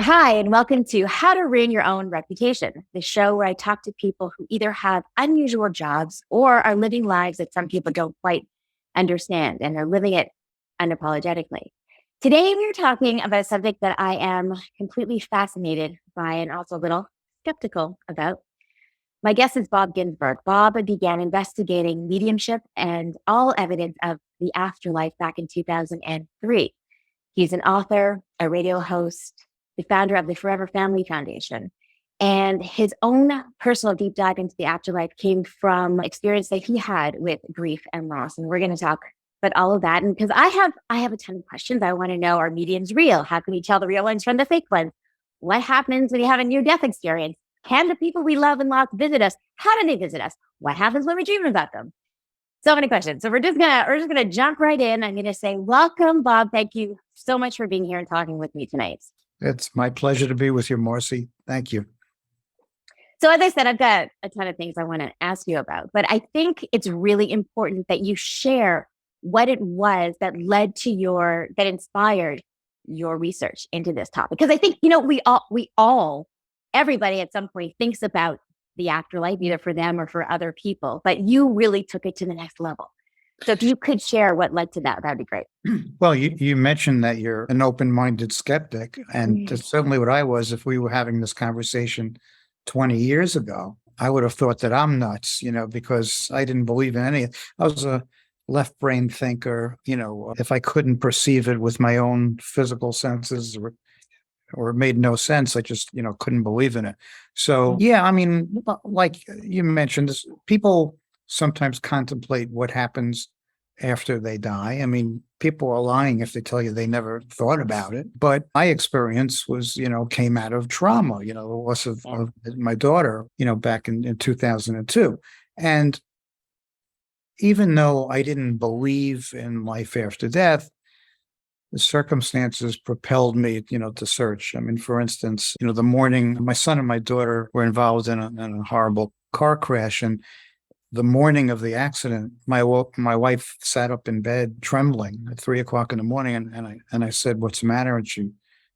Hi, and welcome to How to Ruin Your Own Reputation, the show where I talk to people who either have unusual jobs or are living lives that some people don't quite understand and are living it unapologetically. Today, we're talking about a subject that I am completely fascinated by and also a little skeptical about. My guest is Bob Ginsberg. Bob began investigating mediumship and all evidence of the afterlife back in 2003. He's an author, a radio host, the founder of the Forever Family Foundation. And his own personal deep dive into the afterlife came from experience that he had with grief and loss. And we're going to talk about all of that. And because I have a ton of questions. I want to know, are mediums real? How can we tell the real ones from the fake ones? What happens when you have a near death experience? Can the people we love and lost visit us? How do they visit us? What happens when we dream about them? So many questions. So we're just gonna jump right in. I'm gonna say, welcome, Bob. Thank you so much for being here and talking with me tonight. It's my pleasure to be with you, Marcy. Thank you. So as I said, I've got a ton of things I want to ask you about, but I think it's really important that you share what it was that led to that inspired your research into this topic. Because I think, everybody at some point thinks about the afterlife, either for them or for other people, but you really took it to the next level. So if you could share what led to that, that'd be great. Well, you mentioned that you're an open-minded skeptic, and that's certainly what I was. If we were having this conversation 20 years ago, I would have thought that I'm nuts, because I didn't believe in any. I was a left brain thinker, if I couldn't perceive it with my own physical senses or it made no sense, I just, couldn't believe in it. So, yeah, I mean, like you mentioned, people sometimes contemplate what happens after they die. I mean, people are lying if they tell you they never thought about it. But my experience was, came out of trauma, the loss of my daughter, back in 2002. And even though I didn't believe in life after death, the circumstances propelled me, to search. I mean, for instance, the morning my son and my daughter were involved in a horrible car crash, and the morning of the accident, my wife sat up in bed trembling at 3 o'clock in the morning, and I said, "What's the matter?" And she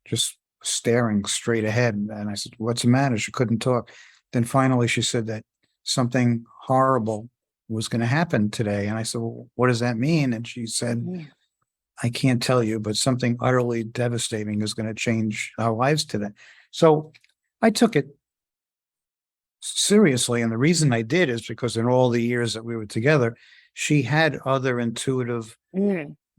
just staring straight ahead, and I said, "What's the matter?" She couldn't talk. Then finally, she said that something horrible was going to happen today, and I said, "Well, what does that mean?" And she said, "I can't tell you, but something utterly devastating is going to change our lives today." So I took it seriously. And the reason I did is because in all the years that we were together, she had other intuitive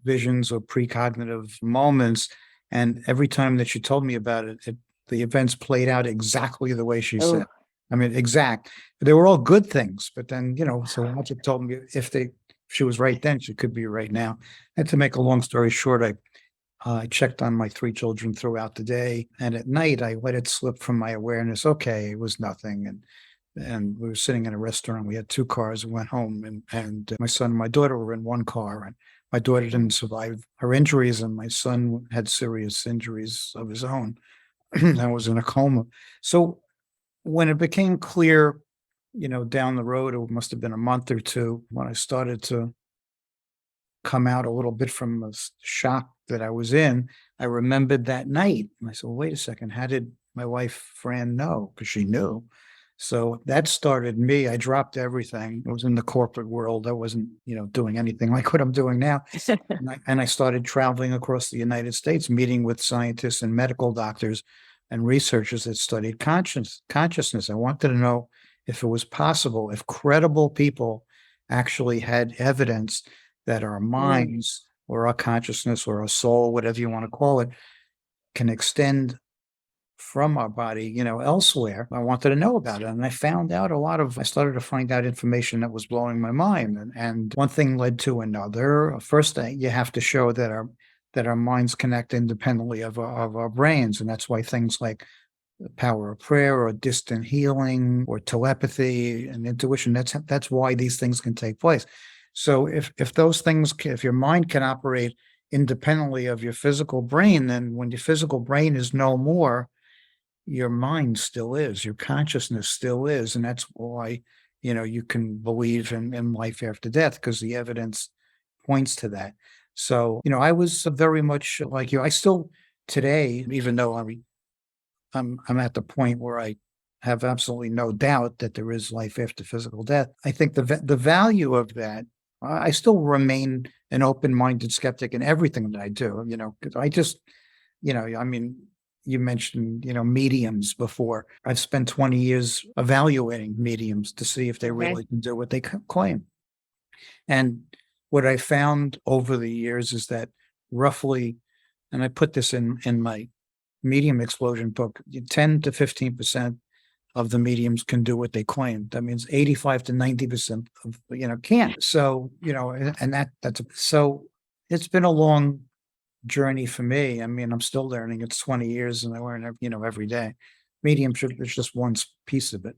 visions or precognitive moments. And every time that she told me about it, the events played out exactly the way she said. I mean, exact. They were all good things. But then, so once it told me if she was right then, she could be right now. And to make a long story short, I checked on my 3 children throughout the day, and at night I let it slip from my awareness. Okay, it was nothing, and we were sitting in a restaurant. We had 2 cars and went home, and my son and my daughter were in one car, and my daughter didn't survive her injuries, and my son had serious injuries of his own. I was in a coma. So when it became clear, down the road, it must have been a month or two when I started to come out a little bit from the shock that I was in. I remembered that night. And I said, well, wait a second. How did my wife, Fran, know? Because she knew. So that started me. I dropped everything. I was in the corporate world. I wasn't, doing anything like what I'm doing now. And I started traveling across the United States, meeting with scientists and medical doctors and researchers that studied consciousness. I wanted to know if it was possible, if credible people actually had evidence that our minds or our consciousness or our soul, whatever you want to call it, can extend from our body, elsewhere. I wanted to know about it. And I started to find out information that was blowing my mind. And one thing led to another. First, you have to show that our minds connect independently of our brains. And that's why things like the power of prayer or distant healing or telepathy and intuition, that's why these things can take place. So if your mind can operate independently of your physical brain, then when your physical brain is no more, your mind still is, your consciousness still is. And that's why, you can believe in life after death, because the evidence points to that. So, I was very much like you. I still today, even though I'm at the point where I have absolutely no doubt that there is life after physical death. I think the value of that, I still remain an open-minded skeptic in everything that I do, 'cause I just, I mean, you mentioned, mediums before. I've spent 20 years evaluating mediums to see if they Okay. really can do what they claim. And what I found over the years is that roughly, and I put this in my medium explosion book, 10 to 15% of the mediums can do what they claim. That means 85 to 90% of, can't. So, and so it's been a long journey for me. I mean, I'm still learning. It's 20 years and I learn, every day. Mediumship is just one piece of it.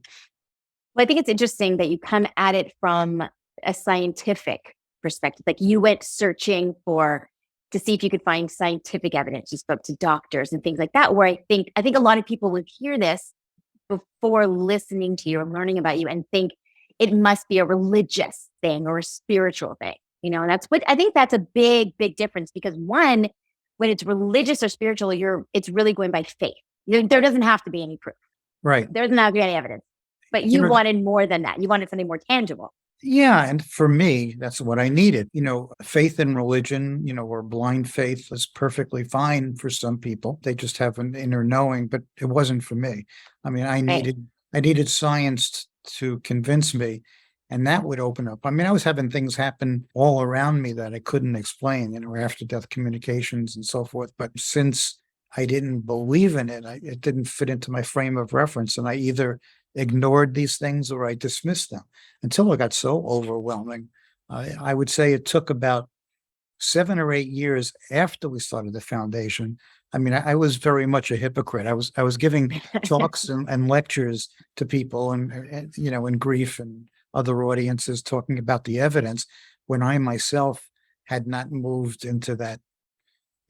Well, I think it's interesting that you come at it from a scientific perspective. Like you went searching to see if you could find scientific evidence. You spoke to doctors and things like that, where I think a lot of people would hear this before listening to you and learning about you and think it must be a religious thing or a spiritual thing, and I think that's a big, big difference because one, when it's religious or spiritual, it's really going by faith. There doesn't have to be any proof. Right. There doesn't have to be any evidence. But You you know, wanted more than that. You wanted something more tangible. Yeah, and for me, that's what I needed. Faith in religion, or blind faith is perfectly fine for some people. They just have an inner knowing, but it wasn't for me. I mean, Right. I needed science to convince me, and that would open up. I mean, I was having things happen all around me that I couldn't explain, after death communications and so forth. But since I didn't believe in it, it didn't fit into my frame of reference, and I either ignored these things or I dismissed them until it got so overwhelming. I would say it took about 7 or 8 years after we started the foundation. I mean, I was very much a hypocrite. I was giving talks and lectures to people and in grief and other audiences talking about the evidence when I myself had not moved into that.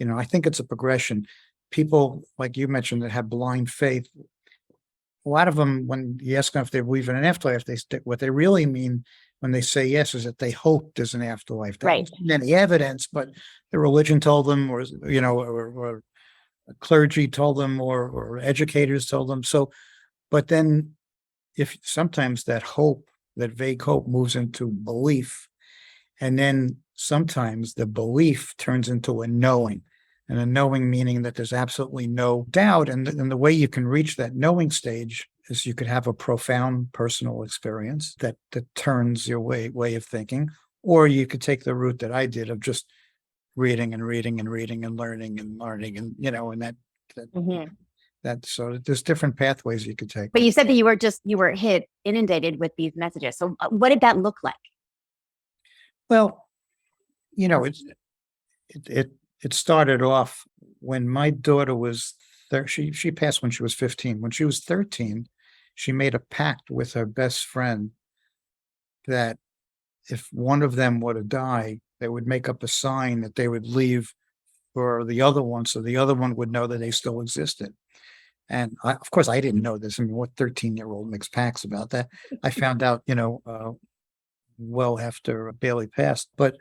I think it's a progression. People like you mentioned that have blind faith, a lot of them, when you ask them if they believe in an afterlife, what they really mean when they say yes is that they hope there's an afterlife. They Right. haven't seen any evidence, but the religion told them, or clergy told them, or educators told them. So, but then if sometimes that hope, that vague hope, moves into belief, and then sometimes the belief turns into a knowing, and a knowing meaning that there's absolutely no doubt. And the way you can reach that knowing stage is you could have a profound personal experience that turns your way of thinking, or you could take the route that I did of just reading and reading and reading and learning and and that Mhm. so there's different pathways you could take. But you said that you were hit inundated with these messages. So what did that look like? Well, you know, it's it it it started off when my daughter was she passed when she was 15. When she was 13, she made a pact with her best friend that if one of them were to die, they would make up a sign that they would leave for the other one, so the other one would know that they still existed. And of course, I didn't know this. I mean, what 13-year-old makes pacts about that? I found out, well after Bailey passed. But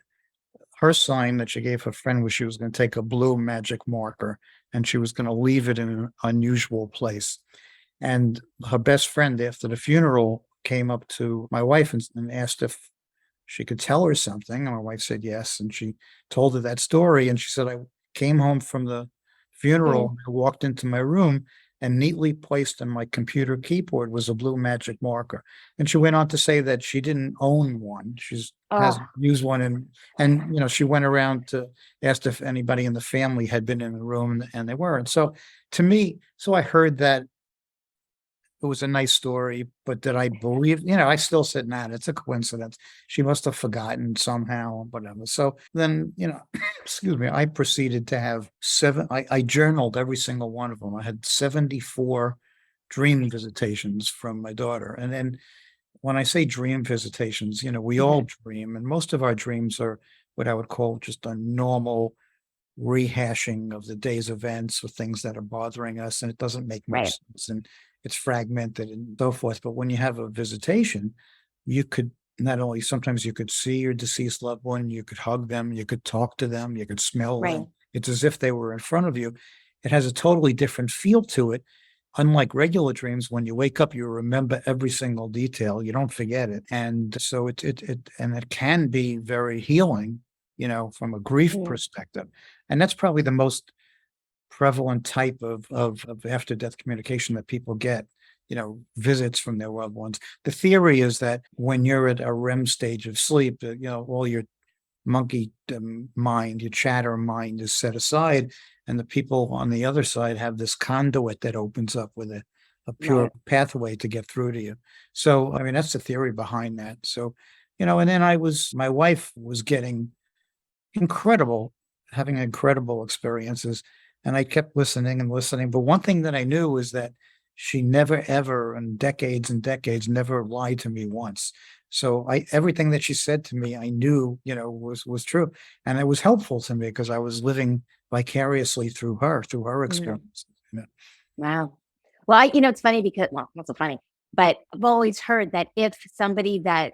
her sign that she gave her friend was she was going to take a blue magic marker and she was going to leave it in an unusual place. And her best friend, after the funeral, came up to my wife and asked if she could tell her something. And my wife said yes. And she told her that story. And she said, I came home from the Mhm. funeral, I walked into my room, and neatly placed on my computer keyboard was a blue magic marker. And she went on to say that she didn't own one. She's Oh, hasn't used one. And she went around to asked if anybody in the family had been in the room, and they weren't. So to me, so I heard that it was a nice story, but did I believe, I still said, nah, it's a coincidence. She must have forgotten somehow, whatever. So then, excuse me, I proceeded to have I journaled every single one of them. I had 74 dream visitations from my daughter. And then when I say dream visitations, we all mhm. dream, and most of our dreams are what I would call just a normal rehashing of the day's events or things that are bothering us, and it doesn't make Right. much sense, and it's fragmented and so forth. But when you have a visitation, you could not only sometimes you could see your deceased loved one, you could hug them, you could talk to them, you could smell Right. them. It's as if they were in front of you. It has a totally different feel to it unlike regular dreams, when you wake up, you remember every single detail. You don't forget it. And so it can be very healing, from a grief Mm. perspective. And that's probably the most prevalent type of after death communication that people get, visits from their loved ones. The theory is that when you're at a REM stage of sleep, all your monkey mind, your chatter mind is set aside, and the people on the other side have this conduit that opens up with a pure Right. pathway to get through to you. So, I mean, that's the theory behind that. So, and then my wife was incredible, having incredible experiences. And I kept listening and listening. But one thing that I knew is that she never, ever, in decades and decades, never lied to me once. So everything that she said to me, I knew, was true. And it was helpful to me because I was living vicariously through her Mm. experience. Wow. Well, it's funny because, well, not so funny, but I've always heard that if somebody that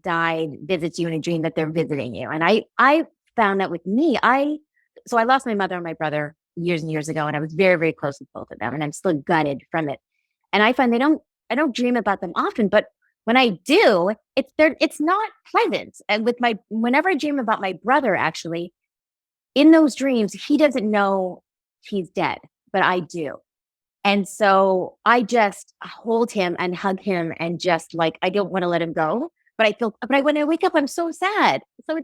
died visits you in a dream, that they're visiting you. And I found that with me, so I lost my mother and my brother years and years ago, and I was very, very close with both of them, and I'm still gutted from it. And I find I don't dream about them often, but when I do, it's not pleasant. And whenever I dream about my brother, actually, in those dreams, he doesn't know he's dead, but I do. And so I just hold him and hug him and just like, I don't want to let him go, but when I wake up, I'm so sad. So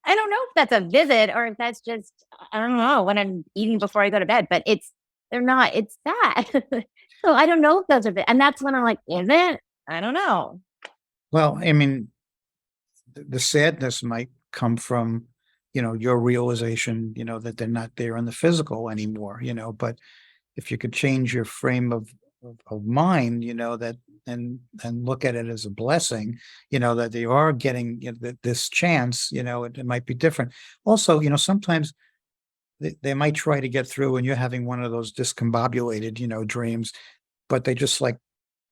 I don't know if that's a visit or if that's just, I don't know, when I'm eating before I go to bed, but it's sad. So I don't know if those are, and that's when I'm like, is it? I don't know. Well, I mean, the sadness might come from, your realization, that they're not there in the physical anymore, but if you could change your frame of mind, that and look at it as a blessing, that they are getting this chance, it might be different. Also, sometimes they might try to get through and you're having one of those discombobulated, dreams, but they just like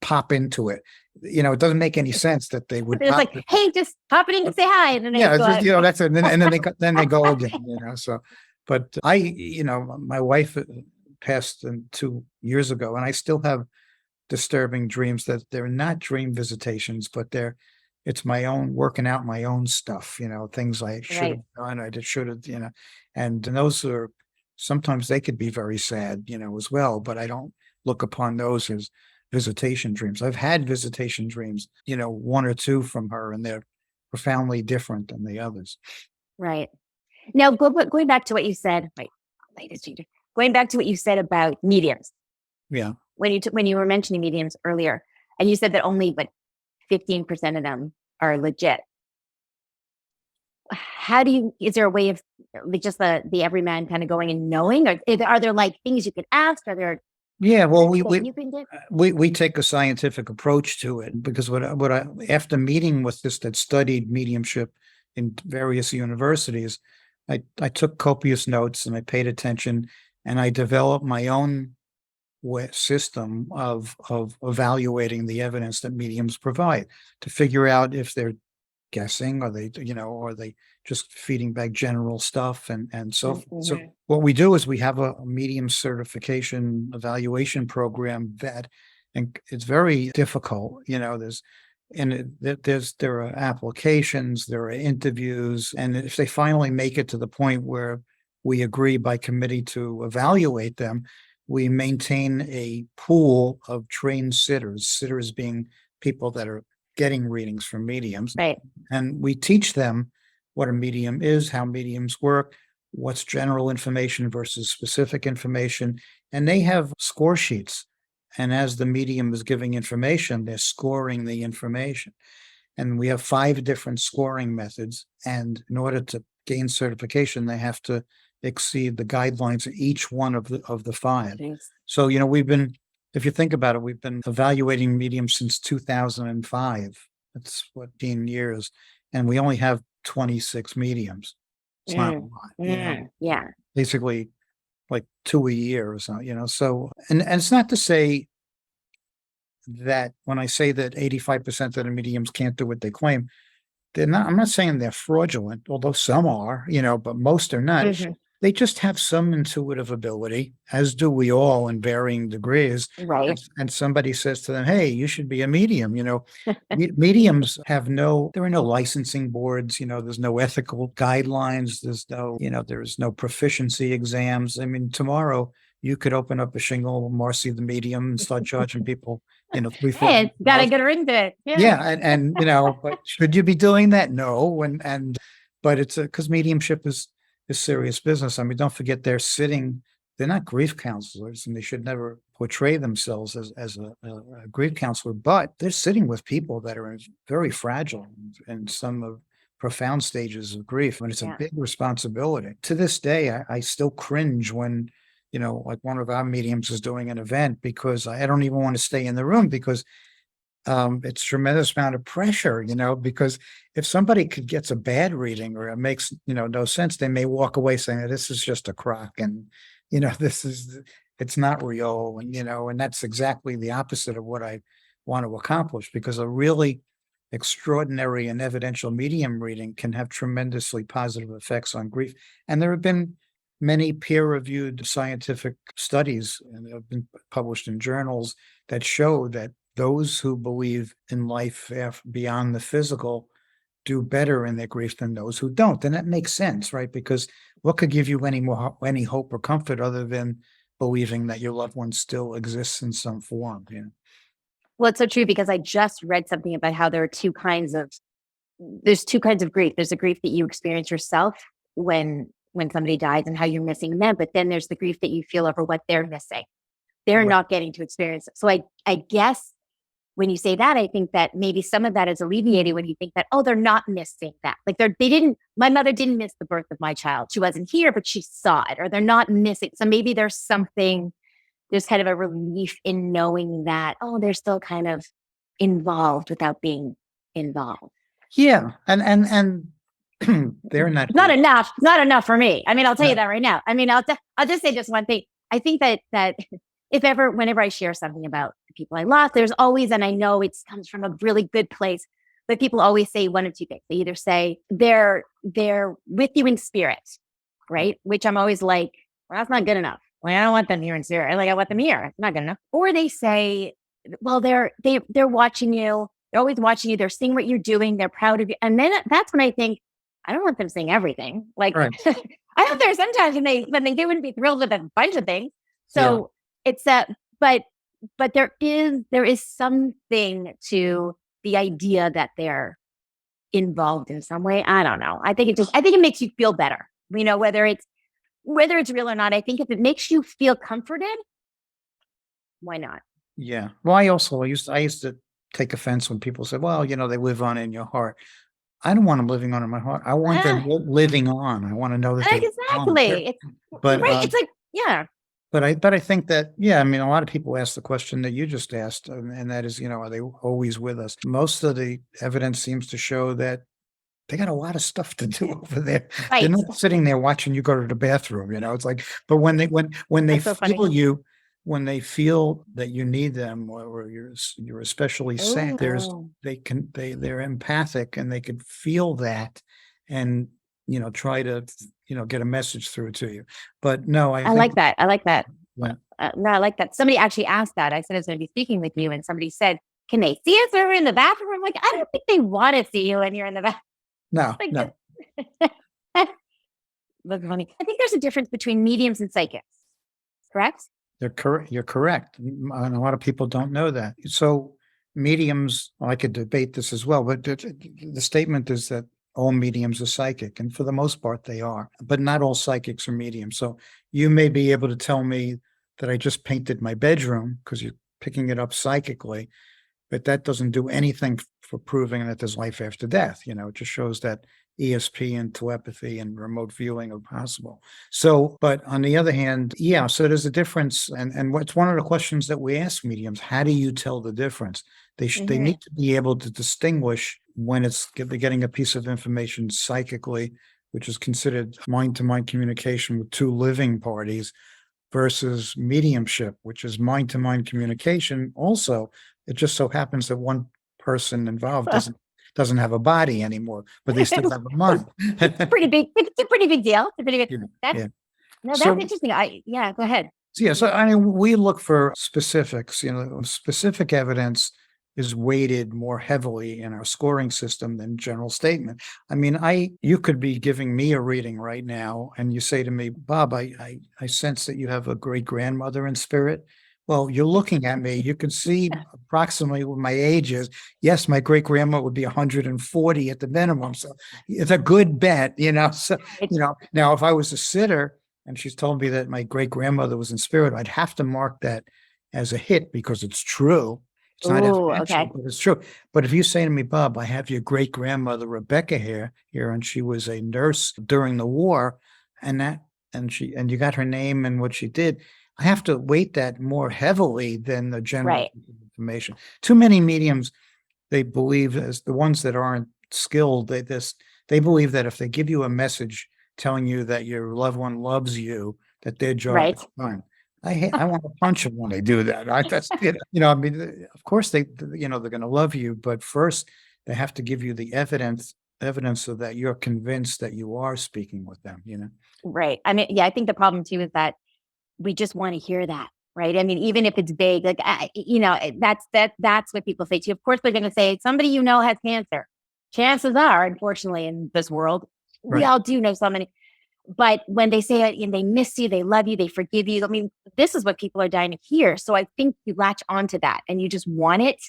pop into it. It doesn't make any sense that they would It's pop. like, hey, just pop it in and say hi. And then I Yeah, go it's just, out. that's it. And then then they go again, so, but my wife passed 2 years ago and I still have disturbing dreams that they're not dream visitations, but it's my own working out my own stuff, things I should Right. have done, I just should have, and those are sometimes they could be very sad, as well, but I don't look upon those as visitation dreams. I've had visitation dreams, one or two from her, and they're profoundly different than the others. Right. Now, going back to what you said, wait, latest teacher, going back to what you said about mediums, Yeah. when you were mentioning mediums earlier, and you said that only 15% of them are legit. Is there a way of just the everyman kind of going and knowing, or are there like things you could ask? Are there Yeah, well, you can do? we take a scientific approach to it because what I after meeting with this that studied mediumship in various universities, I took copious notes and I paid attention and I developed my own system of evaluating the evidence that mediums provide to figure out if they're guessing or or they just feeding back general stuff and so forth. So what we do is we have a medium certification evaluation program and it's very difficult, there are applications, there are interviews, and if they finally make it to the point where we agree by committee to evaluate them, we maintain a pool of trained sitters being people that are getting readings from mediums. Right. And we teach them what a medium is, how mediums work, what's general information versus specific information. And they have score sheets. And as the medium is giving information, they're scoring the information. And we have 5 different scoring methods. And in order to gain certification, they have to exceed the guidelines of each one of the 5. Thanks. So, if you think about it, we've been evaluating mediums since 2005. That's 14 years. And we only have 26 mediums. It's not a lot, Yeah. basically like 2 a year or so, so, and it's not to say that when I say that 85% of the mediums can't do what they claim, I'm not saying they're fraudulent, although some are, but most are not. They just have some intuitive ability, as do we all in varying degrees. Right. And somebody says to them, "Hey, you should be a medium." Mediums have there are no licensing boards. There's no ethical guidelines. There's no proficiency exams. I mean, tomorrow you could open up a shingle, Marcy the medium, and start charging people, three, four. Hey, it's got to get a ring to it. Yeah. Yeah, and but should you be doing that? No, but it's because mediumship is serious business. I mean, don't forget they're not grief counselors, and they should never portray themselves as a grief counselor, but they're sitting with people that are very fragile and some of profound stages of grief, and it's a Yeah. big responsibility. To this day, I still cringe when, like one of our mediums is doing an event, because I don't even want to stay in the room, because it's tremendous amount of pressure, because if somebody gets a bad reading, or it makes, no sense, they may walk away saying, "This is just a crock," and, it's not real. And that's exactly the opposite of what I want to accomplish, because a really extraordinary and evidential medium reading can have tremendously positive effects on grief. And there have been many peer-reviewed scientific studies, and have been published in journals, that show that those who believe in life beyond the physical do better in their grief than those who don't. And that makes sense, right? Because what could give you any hope or comfort other than believing that your loved one still exists in some form? Well, it's so true, because I just read something about how there's two kinds of grief. There's a grief that you experience yourself when somebody dies and how you're missing them, but then there's the grief that you feel over what they're missing. They're Right. not getting to experience it. So I guess when you say that, I think that maybe some of that is alleviated when you think that, oh, they're not missing that. Like my mother didn't miss the birth of my child. She wasn't here, but she saw it, or they're not missing. So maybe there's kind of a relief in knowing that, oh, they're still kind of involved without being involved. Yeah. And they're not. Not enough. Not enough for me. I mean, I'll tell No. you that right now. I mean, I'll just say just one thing. I think that whenever I share something about the people I lost, there's always, and I know it comes from a really good place, but people always say one of two things. They either say they're with you in spirit, right? Which I'm always like, well, that's not good enough. Like, I don't want them here in spirit. I want them here. It's not good enough. Or they say, well, they're watching you. They're always watching you. They're seeing what you're doing. They're proud of you. And then that's when I think, I don't want them seeing everything. Like, Right. I hope there's sometimes when they wouldn't be thrilled with a bunch of things. So it's that, but there is something to the idea that they're involved in some way. I don't know. I think it makes you feel better. Whether it's real or not. I think if it makes you feel comforted, why not? Yeah. Well, I used to take offense when people said, "Well, they live on in your heart." I don't want them living on in my heart. I want them living on. I want to know that they're Exactly. It's But right. It's like, yeah. But I think that, I mean, a lot of people ask the question that you just asked, and that is, are they always with us? Most of the evidence seems to show that they got a lot of stuff to do over there. Right. They're not sitting there watching you go to the bathroom. It's like, but when they That's so funny. feel you, when they feel that you need them, or you're especially sad, Oh. they're empathic, and they can feel that, and try to get a message through to you. But no, I like that. I like that. Yeah. No, I like that. Somebody actually asked that. I said I was going to be speaking with you, and somebody said, "Can they see us when we're in the bathroom?" I'm like, I don't think they want to see you when you're in the bathroom. No, Like, no. That's funny. I think there's a difference between mediums and psychics. Correct? You're correct. And a lot of people don't know that. So mediums, I could debate this as well, but the statement is that all mediums are psychic, and for the most part they are, but not all psychics are mediums. So you may be able to tell me that I just painted my bedroom because you're picking it up psychically, but that doesn't do anything for proving that there's life after death. It just shows that ESP and telepathy and remote viewing are possible. So, but on the other hand, so there's a difference. And what's one of the questions that we ask mediums: how do you tell the difference? They need to be able to distinguish when they're getting a piece of information psychically, which is considered mind-to-mind communication with two living parties, versus mediumship, which is mind-to-mind communication. Also, it just so happens that one person involved doesn't have a body anymore, but they still have a mind. It's pretty big. It's a pretty big deal. It's a pretty big. Yeah. No, that's So, interesting. Yeah, go ahead. so I mean, we look for specifics, specific evidence is weighted more heavily in our scoring system than general statement. I mean, you could be giving me a reading right now and you say to me, Bob, I sense that you have a great grandmother in spirit. Well, you're looking at me, you can see approximately what my age is. Yes, my great grandma would be 140 at the minimum. So it's a good bet. So, It's now if I was a sitter, and she's told me that my great grandmother was in spirit, I'd have to mark that as a hit because it's true. It's not oh, evidential, okay. but it's true. But if you say to me, Bob, I have your great grandmother Rebecca here, and she was a nurse during the war, and and you got her name and what she did, I have to weight that more heavily than the general Right. information. Too many mediums, they believe, as the ones that aren't skilled, they believe that if they give you a message telling you that your loved one loves you, that their job Right. is done. I want to punch them when they do that. I mean, of course they're going to love you, but first they have to give you the evidence so that you're convinced that you are speaking with them. Right. I mean, yeah, I think the problem too is that we just want to hear that. Right. I mean, even if it's vague, like, that's what people say to you. Of course, they're going to say somebody has cancer. Chances are, unfortunately, in this world, we Right. all do know somebody. But when they say it and they miss you, they love you, they forgive you. I mean, this is what people are dying to hear. So I think you latch onto that and you just want it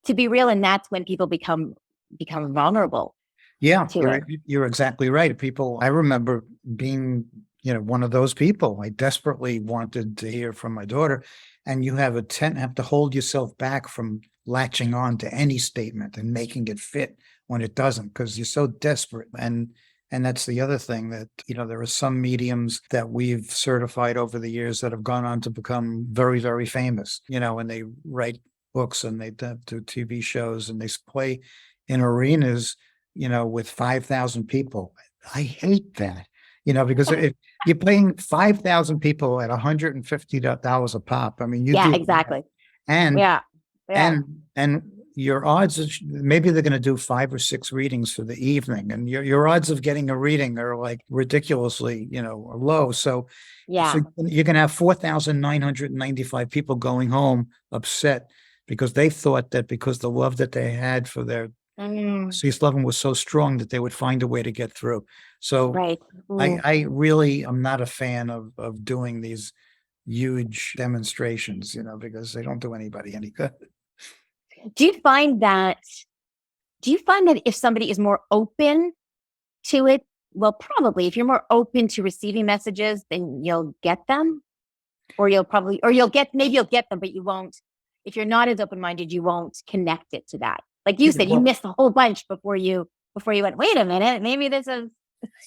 to be real. And that's when people become vulnerable Yeah, to it. you're exactly right. I remember being, one of those people. I desperately wanted to hear from my daughter, and you have to hold yourself back from latching on to any statement and making it fit when it doesn't, because you're so desperate. And that's the other thing that, there are some mediums that we've certified over the years that have gone on to become very, very famous, and they write books and they do TV shows and they play in arenas with 5,000 people. I hate that, because if you're paying 5,000 people at $150 a pop, I mean, you Yeah, do that. exactly. And, Yeah. Yeah. and your odds of maybe they're going to do 5 or 6 readings for the evening, and your odds of getting a reading are like ridiculously, low. So Yeah. you're going to have 4,995 people going home upset because they thought that because the love that they had for their Mm, deceased loved one was so strong that they would find a way to get through. So right. I, Mm. I really am not a fan of doing these huge demonstrations, because they don't do anybody any good. Do you find that, if somebody is more open to it, well, probably if you're more open to receiving messages, then you'll get them, or maybe you'll get them, but you won't. If you're not as open minded, you won't connect it to that. Like you Yeah, said, you well, missed a whole bunch before you went. Wait a minute, maybe this is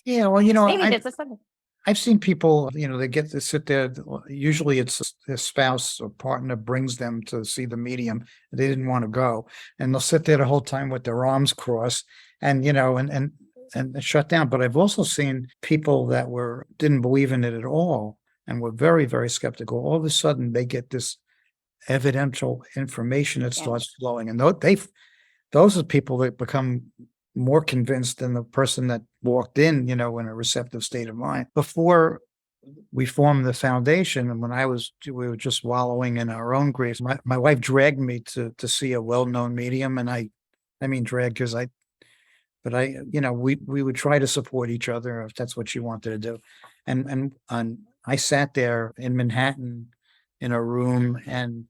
yeah, well, maybe this is something. I've seen people, they get to sit there. Usually it's their spouse or partner brings them to see the medium. They didn't want to go. And they'll sit there the whole time with their arms crossed and, and shut down. But I've also seen people that didn't believe in it at all and were very, very skeptical. All of a sudden they get this evidential information that Yeah. starts flowing. And those are people that become more convinced than the person that walked in in a receptive state of mind. Before we formed the foundation, and we were just wallowing in our own grief. My wife dragged me to see a well-known medium, and I mean drag because we would try to support each other if that's what she wanted to do, and I sat there in Manhattan in a room and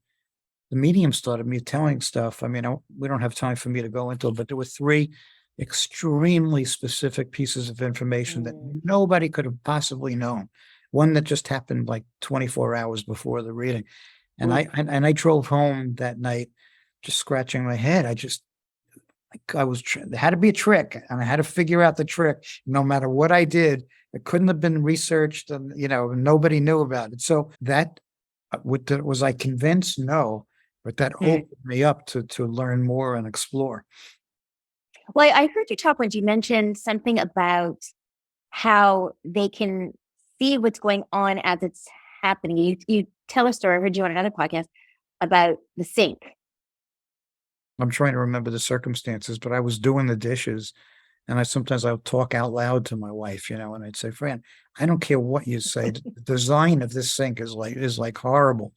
the medium started me telling stuff. I mean, we don't have time for me to go into it, but there were 3 extremely specific pieces of information that Mm, nobody could have possibly known. One that just happened like 24 hours before the reading. And mm, I drove home that night just scratching my head. There had to be a trick and I had to figure out the trick. No matter what I did, it couldn't have been researched and, nobody knew about it. So was I convinced? No, but that mm. opened me up to learn more and explore. Well, I heard you talk when you mentioned something about how they can see what's going on as it's happening. You tell a story. I heard you on another podcast about the sink. I'm trying to remember the circumstances, but I was doing the dishes And I'll talk out loud to my wife, and I'd say, Fran, I don't care what you say. The design of this sink is like horrible.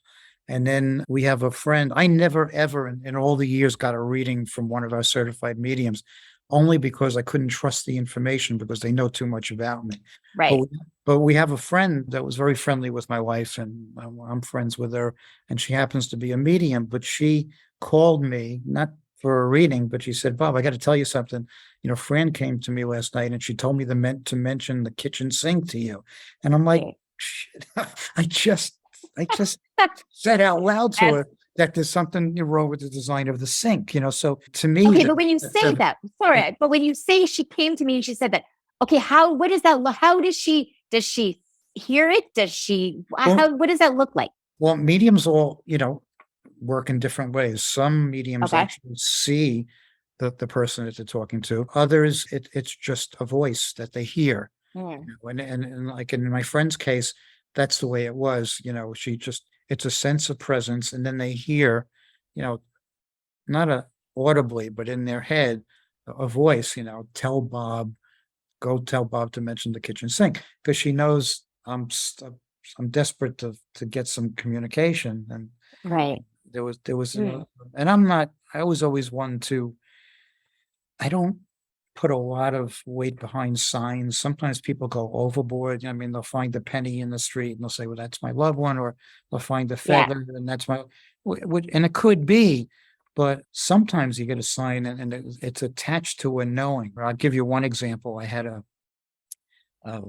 And then we have a friend. I never ever in all the years got a reading from one of our certified mediums, only because I couldn't trust the information because they know too much about me. But Right. we, but we have a friend that was very friendly with my wife, and I'm friends with her, and she happens to be a medium. But she called me not for a reading, but she said, Bob, I got to tell you something. Fran came to me last night and she told me to mention the kitchen sink to you. And I'm like, Right. shit, I just said out loud to That's her that there's something wrong with the design of the sink. So to me, okay. But when you say that, sorry, but when you say she came to me and she said that, okay, what does that look? How does she hear it? Does she, well, what does that look like? well, mediums all, work in different ways. Some mediums Okay. actually see the person that they're talking to. Others, it's just a voice that they hear. Mm. And like in my friend's case, that's the way it was. It's a sense of presence, and then they hear, you know, not audibly, but in their head, a voice. Go tell Bob to mention the kitchen sink, because she knows I'm desperate to get some communication. And Right. there was, Mm. and I was always one to. I don't put a lot of weight behind signs. Sometimes people go overboard. I mean, they'll find a penny in the street and they'll say, "Well, that's my loved one," or they'll find a Yeah. feather and that's my. And it could be, but sometimes you get a sign and it's attached to a knowing. I'll give you one example. Uh,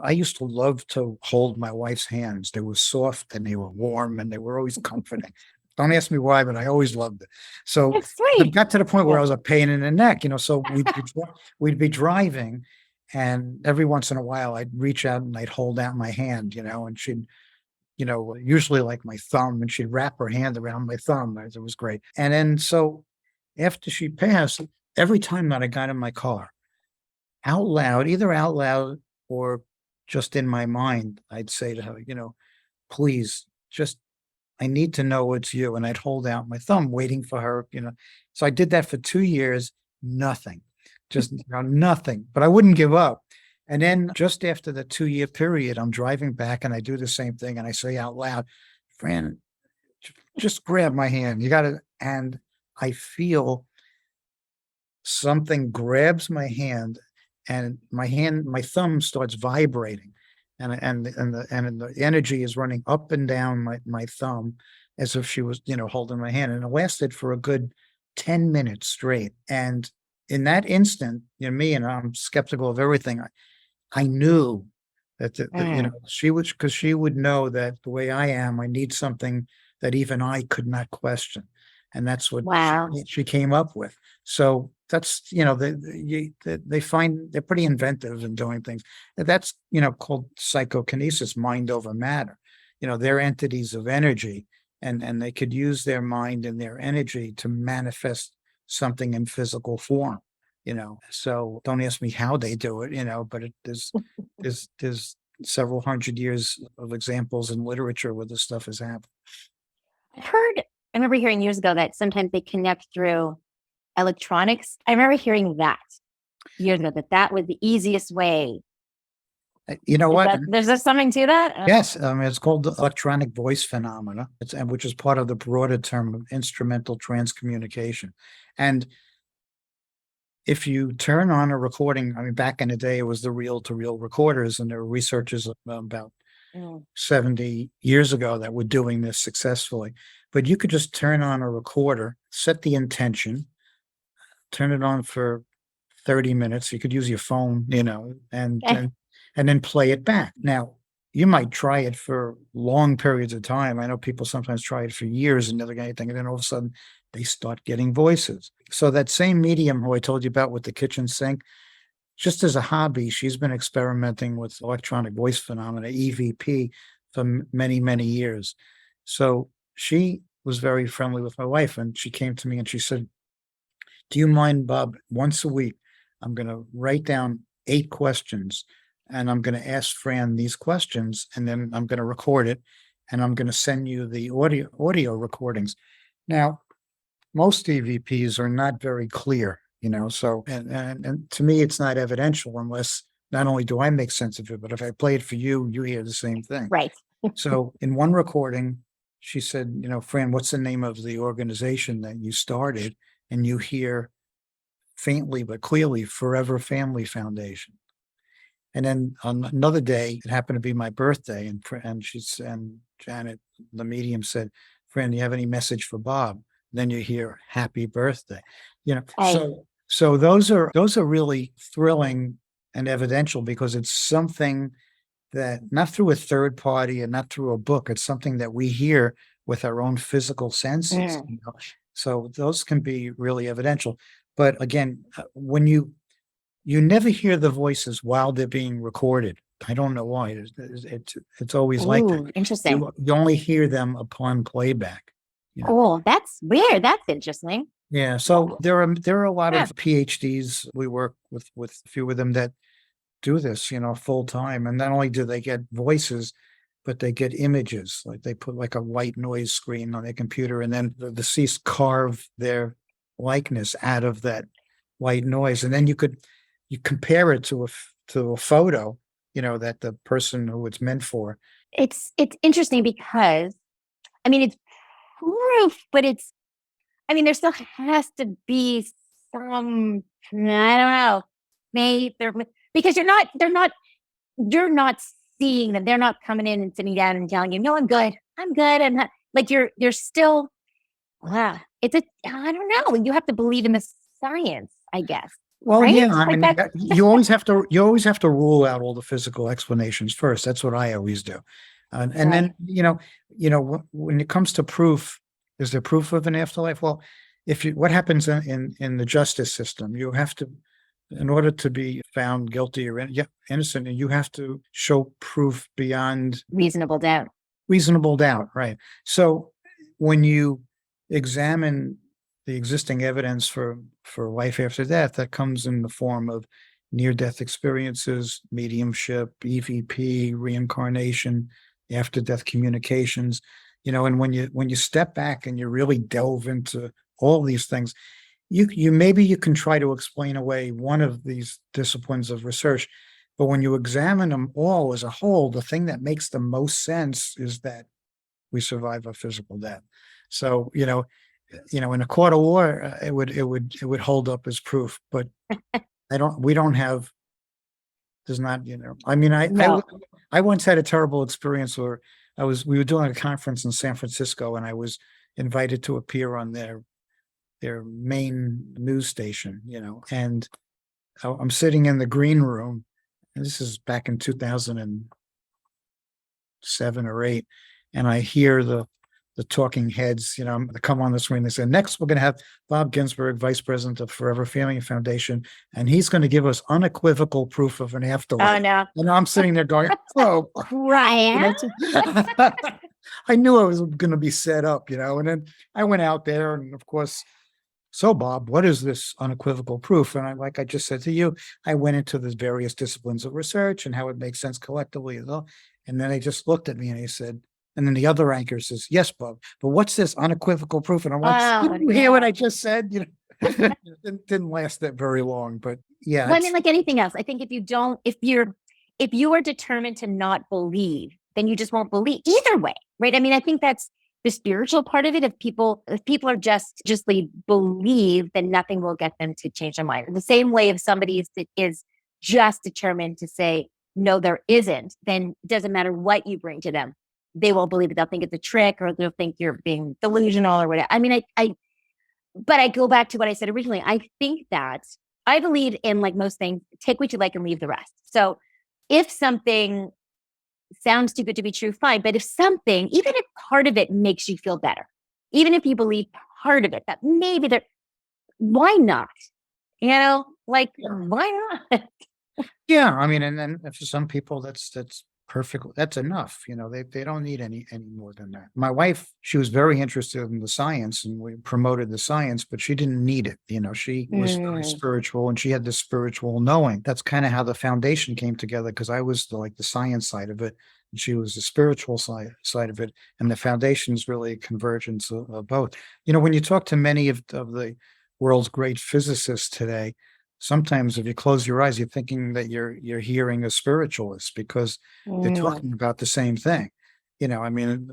I used to love to hold my wife's hands. They were soft and they were warm and they were always comforting. Don't ask me why, but I always loved it. So That's it sweet. got to the point where Yeah. I was a pain in the neck. So we'd be driving, and every once in a while I'd reach out and I'd hold out my hand, and she'd, usually like my thumb, and she'd wrap her hand around my thumb. It was great. And then so after she passed, every time that I got in my car, out loud, either out loud or just in my mind, I'd say to her, please, just I need to know it's you. And I'd hold out my thumb waiting for her. So I did that for 2 years, nothing, just nothing, but I wouldn't give up. And then just after the 2 year period, I'm driving back and I do the same thing. And I say out loud, Fran, just grab my hand. You got to, and I feel something grabs my hand, and my thumb starts vibrating, and the energy is running up and down my thumb, as if she was, holding my hand. And it lasted for a good 10 minutes straight. And in that instant, me, and I'm skeptical of everything, I knew that Mm. because she would know that the way I am, I need something that even I could not question. And that's what Wow. she came up with. So that's, they find they're pretty inventive in doing things. That's, called psychokinesis, mind over matter. They're entities of energy, and they could use their mind and their energy to manifest something in physical form. So don't ask me how they do it, but there's several hundred years of examples in literature where this stuff has happened. I remember hearing years ago that sometimes they connect through electronics. I remember hearing that years ago, that was the easiest way. You know what? There's just something to that? Yes, it's called the electronic voice phenomena. Which is part of the broader term of instrumental transcommunication. And if you turn on a recording, I mean, back in the day, it was the reel-to-reel recorders, and there were researchers about Mm. 70 years ago that were doing this successfully. But you could just turn on a recorder, set the intention, turn it on for 30 minutes. You could use your phone, and Okay. and then play it back. Now, you might try it for long periods of time. I know people sometimes try it for years and never get anything, and then all of a sudden they start getting voices. So that same medium who I told you about with the kitchen sink, just as a hobby, she's been experimenting with electronic voice phenomena, EVP, for many, many years. So she was very friendly with my wife, and she came to me and she said, "Do you mind, Bob, once a week, I'm going to write down 8 questions, and I'm going to ask Fran these questions, and then I'm going to record it, and I'm going to send you the audio recordings." Now, most EVPs are not very clear. So, and to me, it's not evidential unless not only do I make sense of it, but if I play it for you, you hear the same thing. Right. So in one recording, she said, Fran, what's the name of the organization that you started? And you hear faintly but clearly Forever Family Foundation. And then on another day, it happened to be my birthday, and Janet, the medium, said, "Fran, do you have any message for Bob?" Then you hear "Happy Birthday," Hey. So those are really thrilling and evidential because it's something that not through a third party and not through a book, it's something that we hear with our own physical senses. So those can be really evidential. But again, when you never hear the voices while they're being recorded. I don't know why. It's always like that. Interesting. You only hear them upon playback. Oh, that's weird. That's interesting. Yeah. So there are a lot of PhDs. We work with a few of them that do this, full time. And not only do they get voices, but they get images. Like they put like a white noise screen on their computer, and then the deceased carve their likeness out of that white noise, and then you compare it to a photo, that the person who it's meant for. It's interesting because, it's proof, but there still has to be some, I don't know, maybe because you're not seeing them. They're not coming in and sitting down and telling you, no, I'm good. And like, you're still, wow. I don't know. You have to believe in the science, I guess. Well, right? Yeah, you always have to rule out all the physical explanations first. That's what I always do. And then, when it comes to proof, is there proof of an afterlife? Well, what happens in the justice system, you have to, in order to be found guilty or innocent, you have to show proof beyond reasonable doubt. Right. So when you examine the existing evidence for life after death, that comes in the form of near-death experiences, mediumship, EVP, reincarnation, after-death communications, and when you step back and you really delve into all these things, you can try to explain away one of these disciplines of research, but when you examine them all as a whole, the thing that makes the most sense is that we survive a physical death. So, in a court of law, it would hold up as proof, but there's not, No. I once had a terrible experience where we were doing a conference in San Francisco, and I was invited to appear on their main news station, and I'm sitting in the green room, and this is back in 2007 or 8, and I hear the talking heads, they come on the screen. They say, next, we're going to have Bob Ginsberg, Vice President of Forever Family Foundation, and he's going to give us unequivocal proof of an afterlife. Oh, no. And I'm sitting there going, oh, Ryan. I knew I was going to be set up, and then I went out there, and of course, so Bob, what is this unequivocal proof? And like I just said to you, I went into the various disciplines of research and how it makes sense collectively. And then they just looked at me and he said, and then the other anchor says, yes, Bob, but what's this unequivocal proof? And I'm like, did you hear what I just said? It didn't last that very long, but yeah. Well, like anything else, I think if you are determined to not believe, then you just won't believe either way, right? I think that's the spiritual part of it. If people are just believe, then nothing will get them to change their mind. In the same way, if somebody is just determined to say, no, there isn't, then it doesn't matter what you bring to them. They won't believe it. They'll think it's a trick, or they'll think you're being delusional or whatever. But I go back to what I said originally. I think that I believe in, like most things, take what you like and leave the rest. So if something sounds too good to be true, fine. But if something, even if part of it makes you feel better, even if you believe part of it, that maybe why not? Why not? Yeah. And then for some people, that's perfect. That's enough. They don't need any more than that. My wife, she was very interested in the science, and we promoted the science, but she didn't need it. She was very spiritual, and she had this spiritual knowing. That's kind of how the foundation came together, because I was the science side of it, and she was the spiritual side of it. And the foundation is really a convergence of both. When you talk to many of the world's great physicists today, sometimes if you close your eyes, you're thinking that you're hearing a spiritualist because they're talking about the same thing. I mean,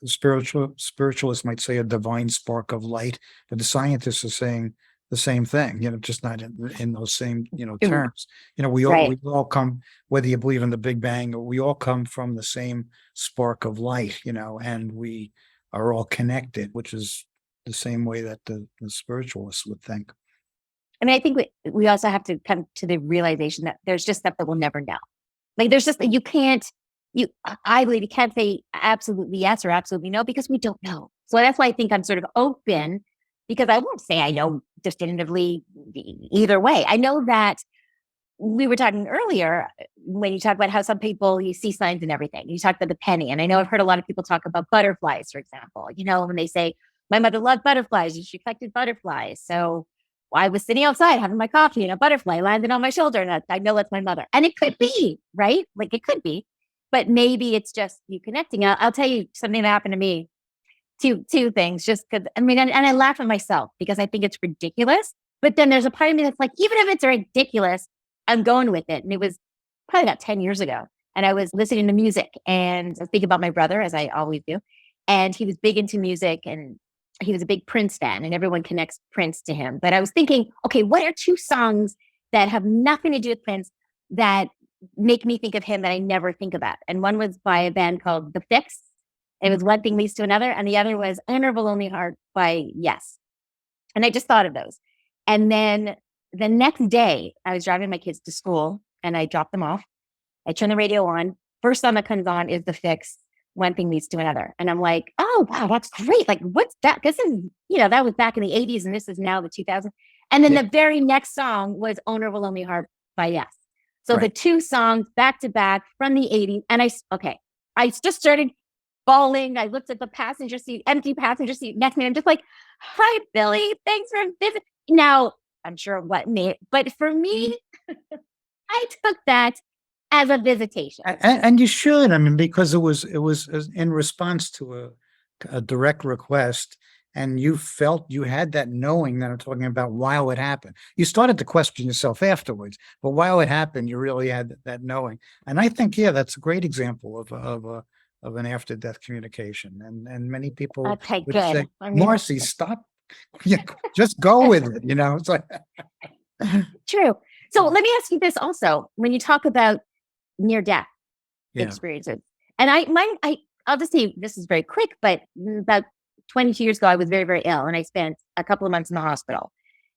spiritualist might say a divine spark of light, but the scientists are saying the same thing, just not in those same, terms. Right. We all come, whether you believe in the Big Bang, or we all come from the same spark of light, and we are all connected, which is the same way that the spiritualists would think. I mean, I think we also have to come to the realization that there's just stuff that we'll never know. Like there's just, you can't, I believe you can't say absolutely yes or absolutely no because we don't know. So that's why I think I'm sort of open, because I won't say I know definitively either way. I know that we were talking earlier when you talk about how some people, you see signs and everything. You talked about the penny. And I know I've heard a lot of people talk about butterflies, for example, when they say, my mother loved butterflies and she collected butterflies. So I was sitting outside having my coffee and a butterfly landed on my shoulder. And I know that's my mother. And it could be, right? Like it could be, but maybe it's just you connecting. I'll tell you something that happened to me. Two things, just because I mean, and I laugh at myself because I think it's ridiculous. But then there's a part of me that's like, even if it's ridiculous, I'm going with it. And it was probably about 10 years ago. And I was listening to music and I was thinking about my brother, as I always do. And he was big into music and he was a big Prince fan, and everyone connects Prince to him. But I was thinking, okay, what are two songs that have nothing to do with Prince that make me think of him that I never think about? And one was by a band called The Fix. It was One Thing Leads to Another. And the other was Honorable Only Heart by Yes. And I just thought of those. And then the next day, I was driving my kids to school and I dropped them off. I turn the radio on. First song that comes on is The Fix, One Thing Leads to Another. And I'm like, oh, wow, that's great. Like, what's that? This is, that was back in the 80s and this is now the 2000s. And then the very next song was Honorable Only Heart by Yes. So the two songs back to back from the 80s. And I just started bawling. I looked at the passenger seat, empty passenger seat next to me. I'm just like, hi, Billy. Thanks for visiting. Now, I'm sure what me, but for me, I took that as a visitation. And you should, I mean, because it was in response to a direct request, and you felt you had that knowing that I'm talking about while it happened. You started to question yourself afterwards, but while it happened, you really had that knowing. And I think, that's a great example of an after-death communication. And many people Okay, would good. say, Marcy, stop. Just go with it. It's like true. So let me ask you this also: when you talk about near-death experiences, and I'll just say this is very quick, but about 22 years ago, I was very, very ill, and I spent a couple of months in the hospital,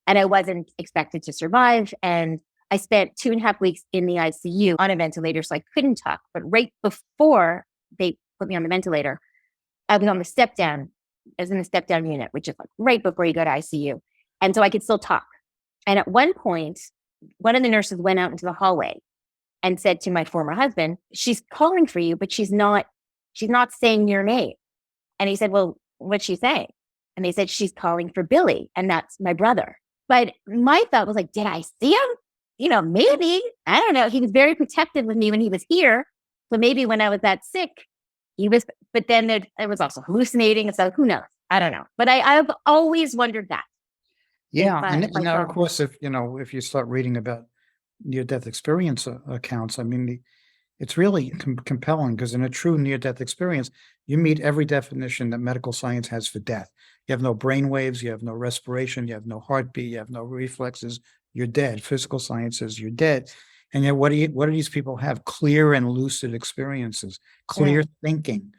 and I wasn't expected to survive, and I spent 2.5 weeks in the ICU on a ventilator, so I couldn't talk. But right before they put me on the ventilator, I was on the step down. I was in the step down unit, which is like right before you go to ICU. And so I could still talk. And at one point, one of the nurses went out into the hallway and said to my former husband, she's calling for you, but she's not saying your name. And he said, well, what's she saying? And they said, she's calling for Billy. And that's my brother. But my thought was like, did I see him? Maybe. I don't know. He was very protective with me when he was here. So maybe when I was that sick, he was, but then it was also hallucinating. And so who knows? I don't know. But I've always wondered that. Yeah. And now, of course, if you start reading about near-death experience accounts, I mean, it's really compelling because in a true near-death experience, you meet every definition that medical science has for death. You have no brain waves, you have no respiration, you have no heartbeat, you have no reflexes, you're dead. Physical science says you're dead. And yet, what do these people have? Clear and lucid experiences, clear thinking.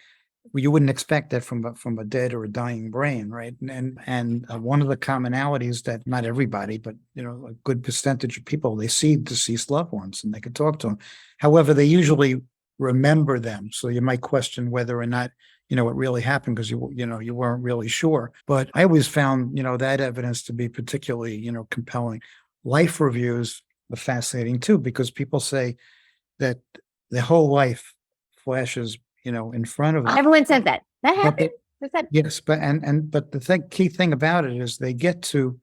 You wouldn't expect that from a dead or a dying brain, right? And one of the commonalities that not everybody, but a good percentage of people, they see deceased loved ones and they can talk to them. However, they usually remember them, so you might question whether or not it really happened because you weren't really sure. But I always found that evidence to be particularly compelling. Life reviews are fascinating too, because people say that the whole life flashes in front of them. Everyone says that. That happened. Yes, but the key thing about it is they get to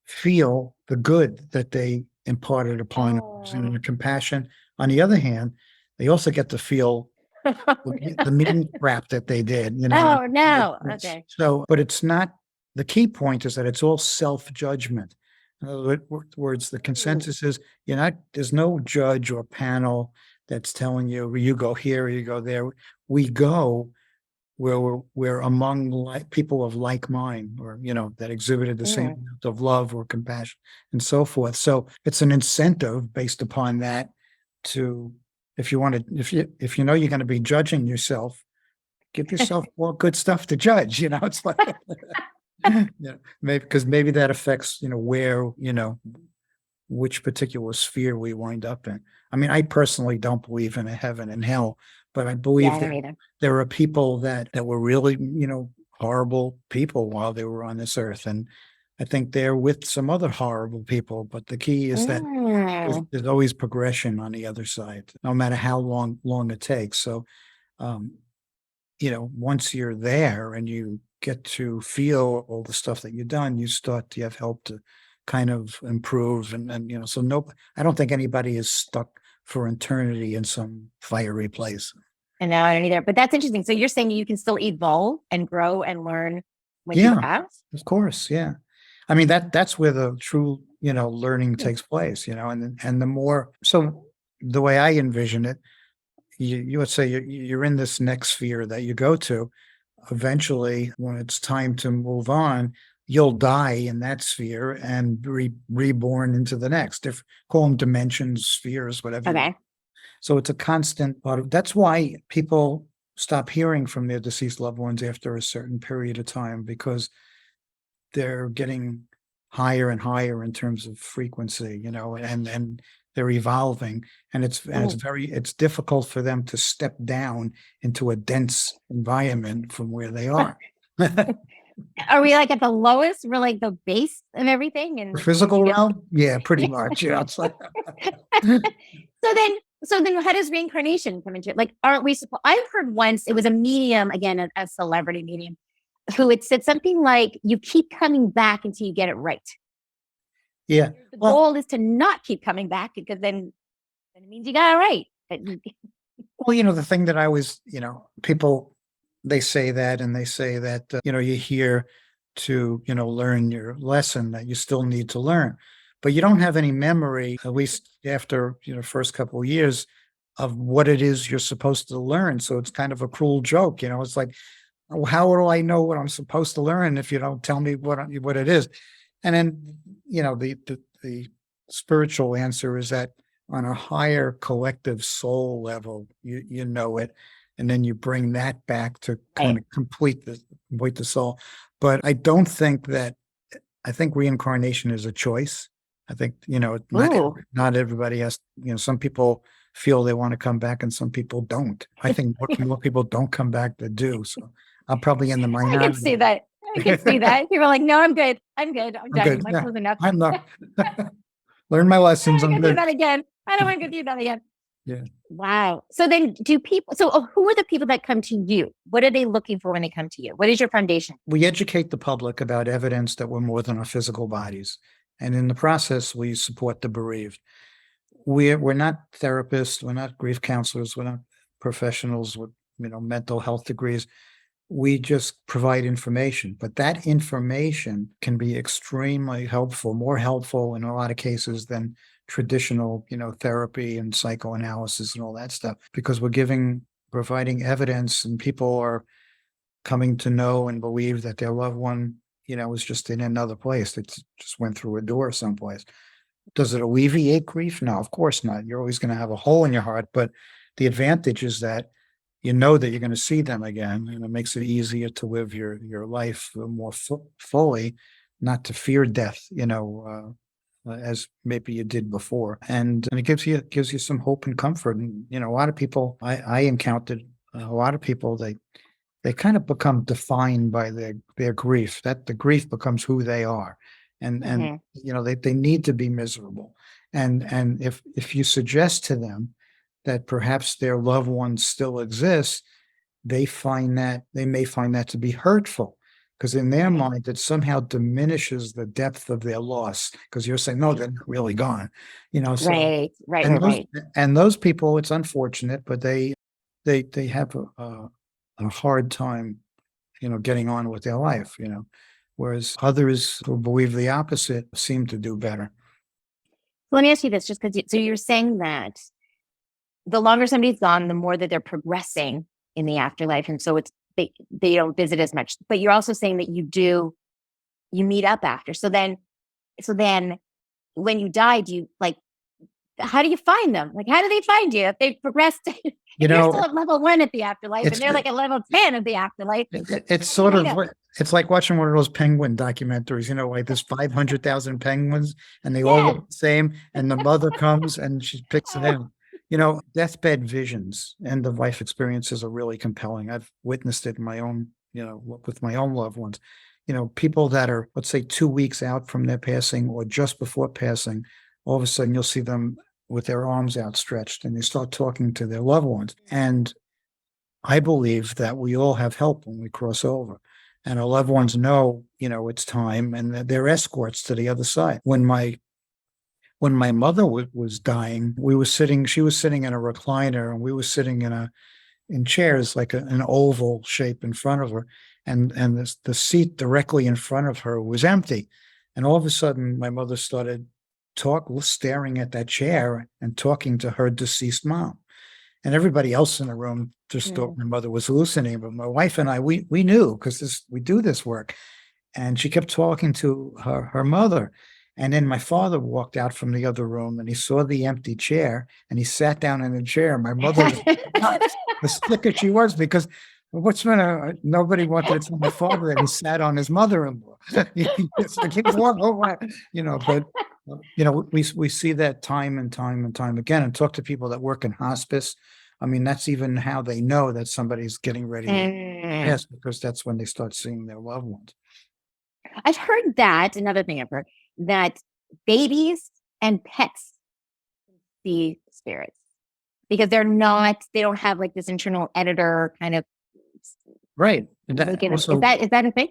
feel the good that they imparted upon others and the compassion. On the other hand, they also get to feel the mean crap that they did. Oh no. Okay. So, but it's not the key point is that it's all self-judgment. In other words, the consensus is there's no judge or panel that's telling you, you go here, or you go there. We go where we're among people of like mind, or, that exhibited the same amount of love or compassion and so forth. So it's an incentive based upon that to, if you want to, if you know you're going to be judging yourself, give yourself more good stuff to judge. It's like, maybe that affects, where, which particular sphere we wind up in. I mean, I personally don't believe in a heaven and hell, but I believe that there are people that were really, horrible people while they were on this earth. And I think they're with some other horrible people, but the key is that there's always progression on the other side, no matter how long it takes. So, once you're there and you get to feel all the stuff that you've done, you have help to kind of improve. And so I don't think anybody is stuck for eternity in some fiery place. And now I don't either, but that's interesting. So you're saying you can still evolve and grow and learn when you pass? Of course. Yeah. I mean, that's where the true, learning takes place, and the more, so the way I envision it, you would say you're in this next sphere that you go to. Eventually, when it's time to move on, you'll die in that sphere and be reborn into the next. Call them dimensions, spheres, whatever. Okay. So it's a constant part of. That's why people stop hearing from their deceased loved ones after a certain period of time, because they're getting higher and higher in terms of frequency, and they're evolving, and it's difficult for them to step down into a dense environment from where they are. Are we like at the lowest? We're like the base of everything, and the physical realm? Yeah, pretty much. Yeah. It's like So then how does reincarnation come into it? Like, aren't we I've heard once, it was a medium, again, a celebrity medium, who had said something like, you keep coming back until you get it right. Yeah. The goal is to not keep coming back, because then it means you got it right. Well, the thing that I always, people, they say that, and they say that, you're here to, learn your lesson that you still need to learn, but you don't have any memory, at least after, first couple of years, of what it is you're supposed to learn. So it's kind of a cruel joke. It's like, how will I know what I'm supposed to learn if you don't tell me what it is? And then, the spiritual answer is that on a higher collective soul level, you know it, and then you bring that back to kind of complete the soul. But I don't think that. I think reincarnation is a choice. I think, not everybody has. Some people feel they want to come back, and some people don't. I think more people don't come back than do. So I'm probably in the minority. I can see that. People are like, no, I'm good. I'm done. Good. My close enough. I'm not. Learn my lessons. I don't I'm want to good. do that again. I don't want to do that again. Yeah. Wow. So then who are the people that come to you? What are they looking for when they come to you? What is your foundation? We educate the public about evidence that we're more than our physical bodies. And in the process, we support the bereaved. We're not therapists. We're not grief counselors. We're not professionals with, mental health degrees. We just provide information, but that information can be extremely helpful, more helpful in a lot of cases than traditional, therapy and psychoanalysis and all that stuff, because we're providing evidence, and people are coming to know and believe that their loved one, was just in another place. It just went through a door someplace. Does it alleviate grief? No, of course not. You're always going to have a hole in your heart, but the advantage is that you know that you're going to see them again, and it makes it easier to live your life more fully, not to fear death, as maybe you did before. And it gives you some hope and comfort. And, a lot of people, I encountered a lot of people, they kind of become defined by their grief, that the grief becomes who they are. And they need to be miserable. And if you suggest to them that perhaps their loved one still exists, they may find that to be hurtful, because in their mind it somehow diminishes the depth of their loss, because you're saying, no, they're not really gone. So, right. And those people, it's unfortunate, but they have a hard time, getting on with their life, whereas others who believe the opposite seem to do better. Let me ask you this, just because so you're saying that the longer somebody's gone, the more that they're progressing in the afterlife, and so they don't visit as much. But you're also saying that you meet up after. So then when you die, do you like? How do you find them? Like, how do they find you if they've progressed? If you're still at level 1 at the afterlife and they're like at level 10 of the afterlife. It's sort of, it's like watching one of those penguin documentaries, like there's 500,000 penguins and they all look the same. And the mother comes and she picks them. Deathbed visions, end of life experiences are really compelling. I've witnessed it in my own, with my own loved ones. People that are, let's say, 2 weeks out from their passing or just before passing, all of a sudden you'll see them with their arms outstretched and they start talking to their loved ones. And I believe that we all have help when we cross over, and our loved ones know, it's time, and they're escorts to the other side. When my mother was dying, she was sitting in a recliner and we were sitting in chairs, like an oval shape in front of her. And the seat directly in front of her was empty. And all of a sudden my mother started staring at that chair and talking to her deceased mom. And everybody else in the room just thought my mother was hallucinating. But my wife and I, we knew, because we do this work. And she kept talking to her mother. And then my father walked out from the other room and he saw the empty chair and he sat down in the chair. My mother was as sick as she was, because nobody wanted to tell my father that he sat on his mother-in-law. But we see that time and time and time again, and talk to people that work in hospice. I mean, that's even how they know that somebody's getting ready to pass, because that's when they start seeing their loved ones. I've heard that, another thing I've heard, that babies and pets see spirits because they don't have like this internal editor kind of. Right. Is that a thing?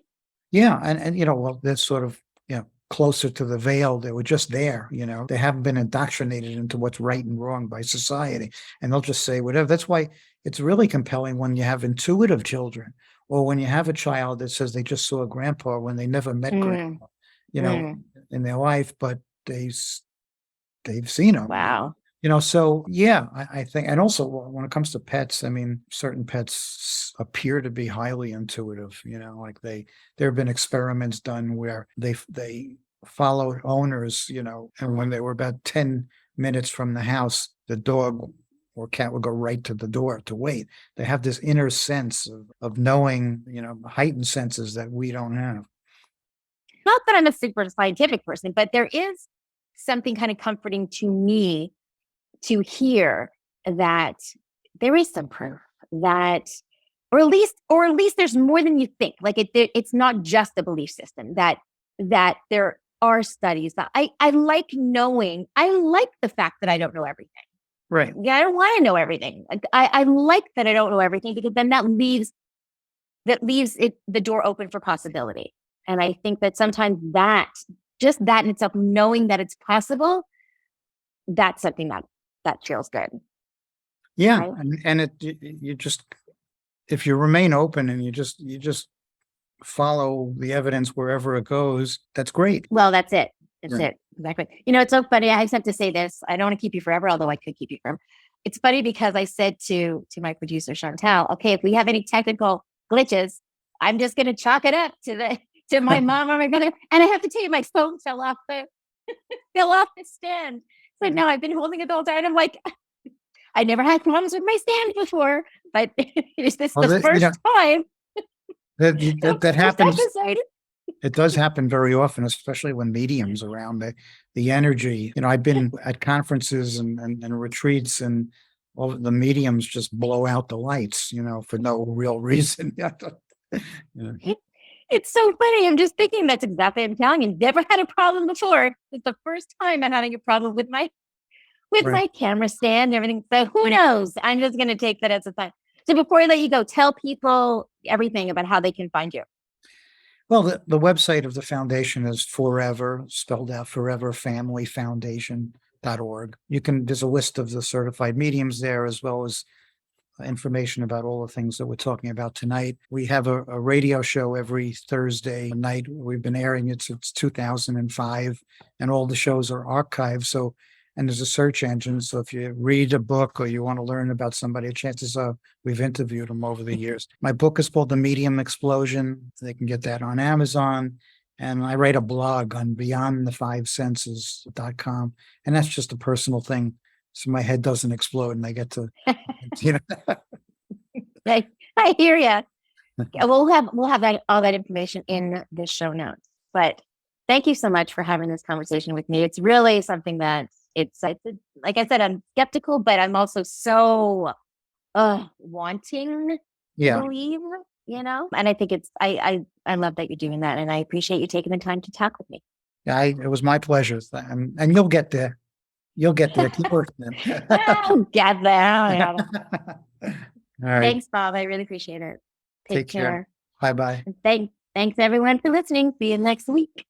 Yeah. And that's sort of, closer to the veil. They were just there, they haven't been indoctrinated into what's right and wrong by society, and they'll just say whatever. That's why it's really compelling when you have intuitive children, or when you have a child that says they just saw grandpa when they never met grandpa, in their life, but they've seen him. Wow. So yeah, I think, and also when it comes to pets, I mean, certain pets appear to be highly intuitive, like there have been experiments done where they followed owners, and when they were about 10 minutes from the house, the dog or cat would go right to the door to wait. They have this inner sense of knowing, heightened senses that we don't have. Not that I'm a super scientific person, but there is something kind of comforting to me to hear that there is some proof that, or at least there's more than you think. Like it's not just a belief system, that there are studies that I like knowing. I like the fact that I don't know everything. Right. Yeah. I don't want to know everything. I like that I don't know everything, because then that leaves the door open for possibility. And I think that sometimes just that in itself, knowing that it's possible, that's something that feels good. Yeah. Right? And you just, if you remain open and you just follow the evidence wherever it goes, that's great. Well, that's it. That's it. Exactly. It's so funny. I just have to say this. I don't want to keep you forever, although I could keep you forever. It's funny because I said to my producer, Chantal, okay, if we have any technical glitches, I'm just going to chalk it up to my mom or my brother. And I have to tell you, my phone fell off the stand. So now I've been holding it the whole time. I'm like, I never had problems with my stand before, but is this the first time? That happens. It does happen very often, especially when mediums around. The energy, I've been at conferences and retreats, and all the mediums just blow out the lights, for no real reason. It's so funny. I'm just thinking that's exactly what I'm telling you. Never had a problem before. It's the first time I'm having a problem with my camera stand and everything. So who knows? I'm just going to take that as a sign. So before I let you go, tell people everything about how they can find you. Well, the website of the foundation is forever, spelled out foreverfamilyfoundation.org. There's a list of the certified mediums there, as well as information about all the things that we're talking about tonight. We have a radio show every Thursday night. We've been airing it since 2005, and all the shows are archived. So, and there's a search engine. So if you read a book or you want to learn about somebody, chances are we've interviewed them over the years. My book is called The Medium Explosion. They can get that on Amazon. And I write a blog on beyondthefivesenses.com. And that's just a personal thing. So my head doesn't explode and I get to, you know. I hear you. We'll have that all that information in the show notes. But thank you so much for having this conversation with me. It's really something that it's like I said, I'm skeptical, but I'm also so wanting to believe, you know. And I think I love that you're doing that, and I appreciate you taking the time to talk with me. Yeah, it was my pleasure, and you'll get there. You'll get there. Keep working. I'll get there. All right. Thanks, Bob. I really appreciate it. Take care. Bye bye. Thanks everyone for listening. See you next week.